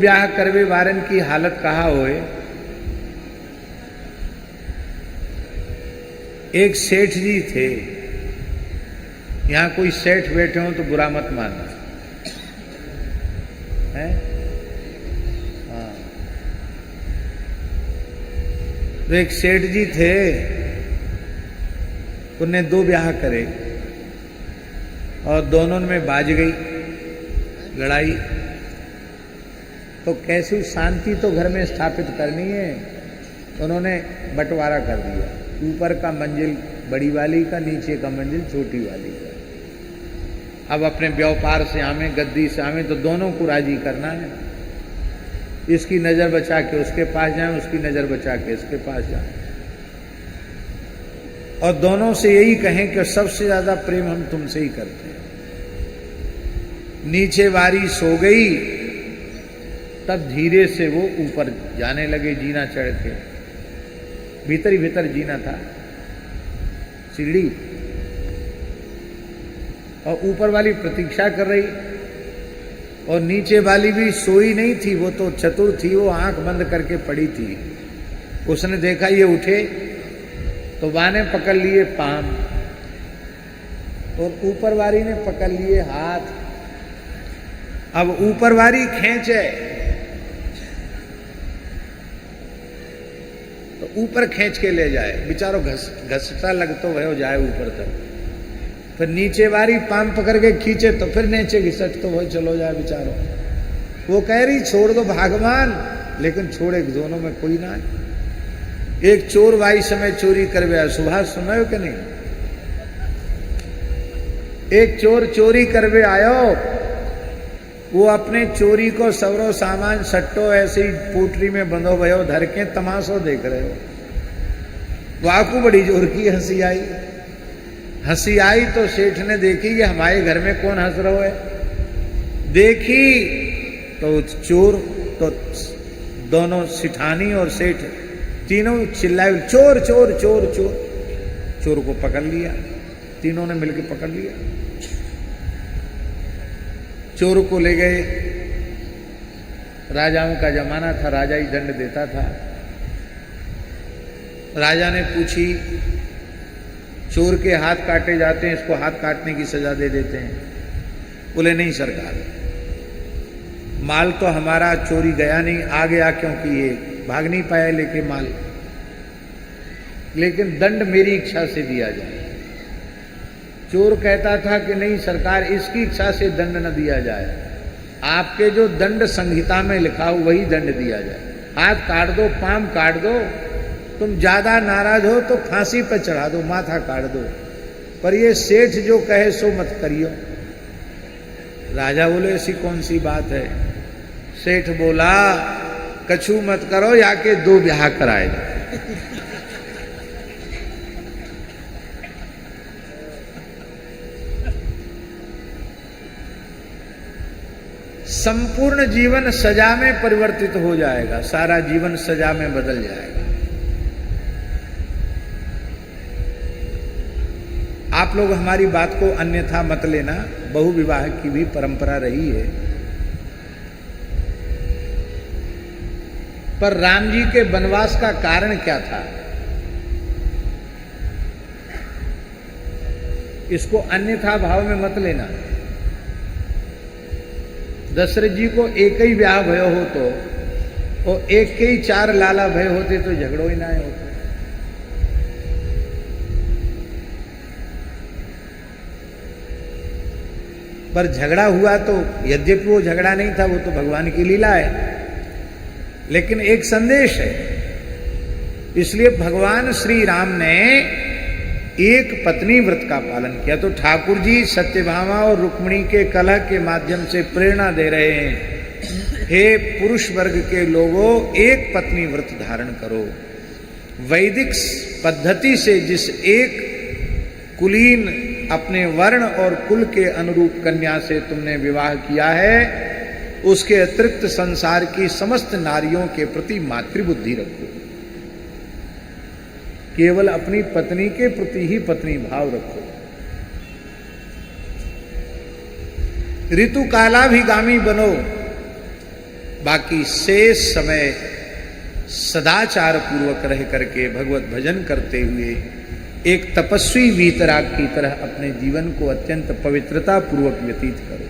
ब्याह करवे वारन की हालत कहा होए। एक सेठ जी थे, यहां कोई सेठ बैठे हो तो बुरा मत मानना है। हाँ, तो एक सेठ जी थे, उन्होंने 2 ब्याह करे और दोनों में बाज गई लड़ाई। तो कैसी शांति तो घर में स्थापित करनी है, उन्होंने बंटवारा कर दिया। ऊपर का मंजिल बड़ी वाली का, नीचे का मंजिल छोटी वाली का। अब अपने व्यापार से आवे, गद्दी से आवे, तो दोनों को राजी करना है। इसकी नजर बचा के उसके पास जाए, उसकी नजर बचा के इसके पास जाए, और दोनों से यही कहें कि सबसे ज्यादा प्रेम हम तुमसे ही करते हैं। नीचे वारी सो गई, तब धीरे से वो ऊपर जाने लगे, जीना चढ़ के। भीतर ही भीतर जीना था, सीढ़ी, और ऊपर वाली प्रतीक्षा कर रही, और नीचे वाली भी सोई नहीं थी, वो तो चतुर थी, वो आंख बंद करके पड़ी थी। उसने देखा ये उठे तो वाने पकड़ लिए पाम, और ऊपर वाली ने पकड़ लिए हाथ। अब ऊपर वाली खींचे तो ऊपर खींच के ले जाए, बेचारो घसटा लगतो भयो जाए ऊपर तक। फिर नीचे वाली पाम पकड़ के खींचे तो फिर नीचे घिसट तो वही चलो जाए बेचारो। वो कह रही छोड़ दो भगवान, लेकिन छोड़े दोनों में कोई ना है। एक चोर वाई समय चोरी कर गया, सुभाष सुना हो कि नहीं? एक चोर चोरी करवे आयो, वो अपने चोरी को सवरो सामान सट्टो ऐसे ही पोटरी में बंधो भयो धर के तमाशो देख रहे हो। वाकू बड़ी जोर की हंसी आई। हंसी आई तो सेठ ने देखी ये हमारे घर में कौन हंस रहा है। देखी तो चोर, तो दोनों सिठानी और सेठ तीनों चिल्लाए चोर चोर चोर चोर। चोर को पकड़ लिया, तीनों ने मिलकर पकड़ लिया। चोर को ले गए। राजाओं का जमाना था, राजा ही दंड देता था। राजा ने पूछी, चोर के हाथ काटे जाते हैं, इसको हाथ काटने की सजा दे देते हैं। बोले नहीं सरकार, माल तो हमारा चोरी गया नहीं, आ गया क्योंकि ये भाग नहीं पाया लेके माल, लेकिन दंड मेरी इच्छा से दिया जाए। चोर कहता था कि नहीं सरकार, इसकी इच्छा से दंड न दिया जाए, आपके जो दंड संहिता में लिखा हो वही दंड दिया जाए। हाथ काट दो, पाम काट दो, तुम ज्यादा नाराज हो तो फांसी पर चढ़ा दो, माथा काट दो, पर ये सेठ जो कहे सो मत करियो। राजा बोले ऐसी कौन सी बात है? सेठ बोला कछु मत करो, या के 2 ब्याह कराए। संपूर्ण जीवन सजा में परिवर्तित हो जाएगा, सारा जीवन सजा में बदल जाएगा। आप लोग हमारी बात को अन्यथा मत लेना, बहुविवाह की भी परंपरा रही है। पर राम जी के वनवास का कारण क्या था, इसको अन्यथा भाव में मत लेना। दशरथ जी को एक ही ब्याह भयो हो तो, और एक के ही 4 लाला भय होते तो झगड़ो ही ना होते। पर झगड़ा हुआ तो यद्यपि वो झगड़ा नहीं था, वो तो भगवान की लीला है, लेकिन एक संदेश है। इसलिए भगवान श्री राम ने एक पत्नी व्रत का पालन किया। तो ठाकुर जी सत्यभामा और रुक्मिणी के कलह के माध्यम से प्रेरणा दे रहे हैं, हे पुरुष वर्ग के लोगों, एक पत्नी व्रत धारण करो। वैदिक पद्धति से जिस एक कुलीन अपने वर्ण और कुल के अनुरूप कन्या से तुमने विवाह किया है, उसके अतिरिक्त संसार की समस्त नारियों के प्रति मातृबुद्धि रखो। केवल अपनी पत्नी के प्रति ही पत्नी भाव रखो। ऋतु कालाभिगामी बनो, बाकी शेष समय सदाचार पूर्वक रह करके भगवत भजन करते हुए एक तपस्वी वीतराग की तरह अपने जीवन को अत्यंत पवित्रता पूर्वक व्यतीत करो।